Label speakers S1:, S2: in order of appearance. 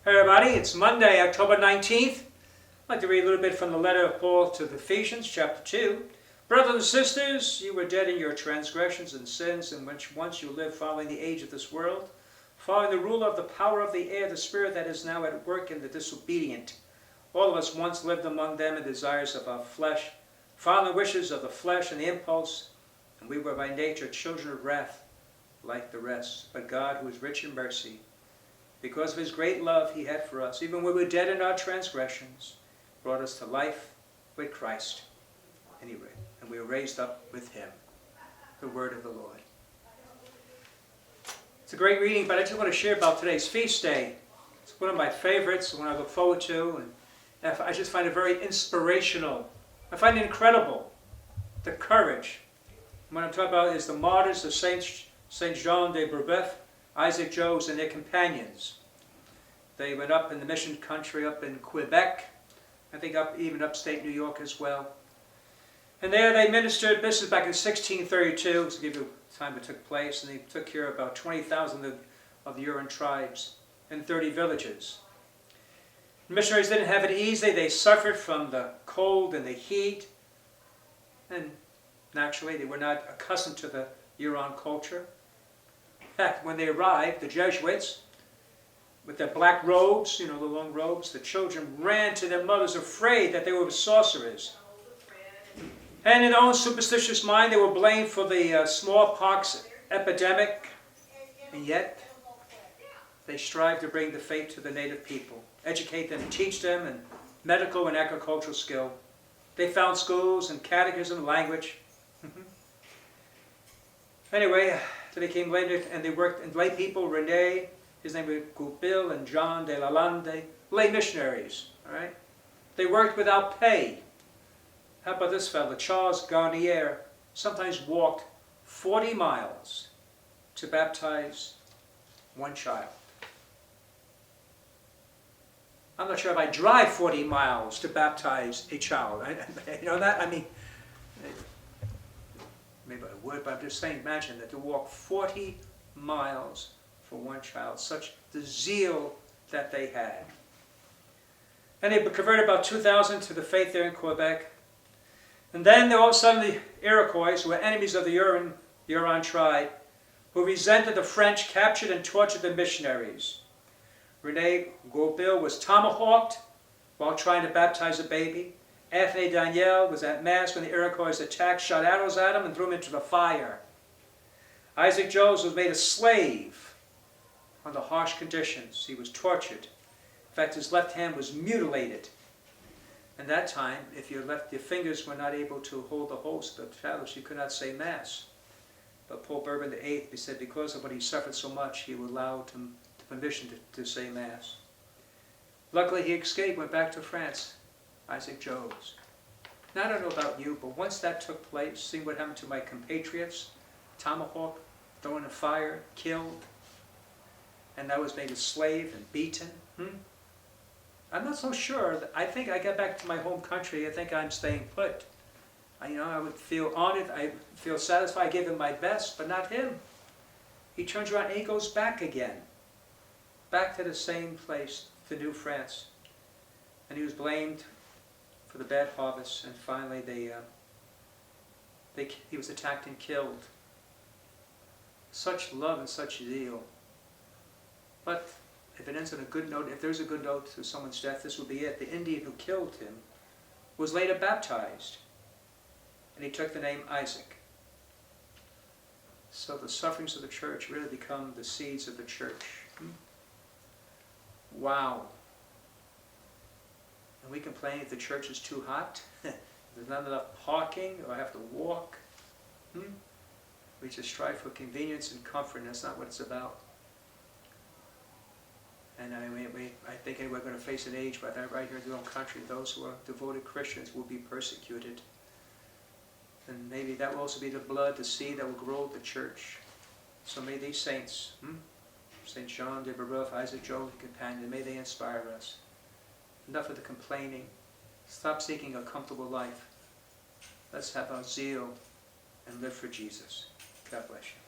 S1: Hey everybody, it's Monday, October 19th. I'd like to read a little bit from the letter of Paul to the Ephesians, chapter 2. Brothers and sisters, you were dead in your transgressions and sins in which once you lived following the age of this world, following the rule of the power of the air, the spirit that is now at work in the disobedient. All of us once lived among them in desires of our flesh, following the wishes of the flesh and the impulse, and we were by nature children of wrath, like the rest. But God, who is rich in mercy, because of his great love he had for us, even when we were dead in our transgressions, brought us to life with Christ. And we were raised up with him. The word of the Lord. It's a great reading, but I just want to share about today's feast day. It's one of my favorites, one I look forward to, and I just find it very inspirational. I find it incredible, the courage. What I'm talking about is the martyrs of Saint Jean de Brebeuf, Isaac Jogues, and their companions. They went up in the mission country up in Quebec, I think even upstate New York as well. And there they ministered, this is back in 1632, to give you the time it took place, and they took care of about 20,000 of the Huron tribes in 30 villages. The missionaries didn't have it easy, they suffered from the cold and the heat, and naturally they were not accustomed to the Huron culture. In fact, when they arrived, the Jesuits, with their black robes, the long robes, the children ran to their mothers afraid that they were sorcerers. And in their own superstitious mind, they were blamed for the smallpox epidemic. And yet, they strived to bring the faith to the native people, educate them, teach them in medical and agricultural skill. They found schools and catechism, language. Anyway, they came later and they worked, and lay people, Rene, his name was Goupil, and John de Lalande, lay missionaries, all right? They worked without pay. How about this fellow, Charles Garnier, sometimes walked 40 miles to baptize one child. I'm not sure if I drive 40 miles to baptize a child. You know that? I mean, maybe I would, but I'm just saying, imagine that to walk 40 miles for one child, such the zeal that they had. And they converted about 2,000 to the faith there in Quebec. And then all of a sudden the Iroquois, who were enemies of the Huron tribe, who resented the French, captured and tortured the missionaries. Rene Goupil was tomahawked while trying to baptize a baby. Anthony Daniel was at Mass when the Iroquois attacked, shot arrows at him and threw him into the fire. Isaac Jogues was made a slave under harsh conditions. He was tortured. In fact, his left hand was mutilated. And that time, if your fingers were not able to hold the host of the chalice, you could not say Mass. But Pope Urban VIII, he said, because of what he suffered so much, he allowed him the permission to say Mass. Luckily, he escaped, went back to France, Isaac Jogues. Now, I don't know about you, but once that took place, seeing what happened to my compatriots, tomahawk, thrown in the fire, killed, and I was made a slave and beaten. I'm not so sure. I think I get back to my home country, I think I'm staying put. I would feel honored, I feel satisfied, I gave him my best, but not him. He turns around and he goes back again. Back to the same place, to New France. And he was blamed for the bad harvest, and finally he was attacked and killed. Such love and such zeal. But if it ends on a good note, if there's a good note to someone's death, this will be it. The Indian who killed him was later baptized, and he took the name Isaac. So the sufferings of the church really become the seeds of the church. Wow. And we complain if the church is too hot, there's not enough parking, or I have to walk. We just strive for convenience and comfort, and that's not what it's about. And I think we're going to face an age right here in our own country, those who are devoted Christians will be persecuted. And maybe that will also be the blood, the seed that will grow the church. So may these saints, Saint Jean de Brebeuf, Isaac Jogues, companion, may they inspire us. Enough of the complaining. Stop seeking a comfortable life. Let's have our zeal and live for Jesus. God bless you.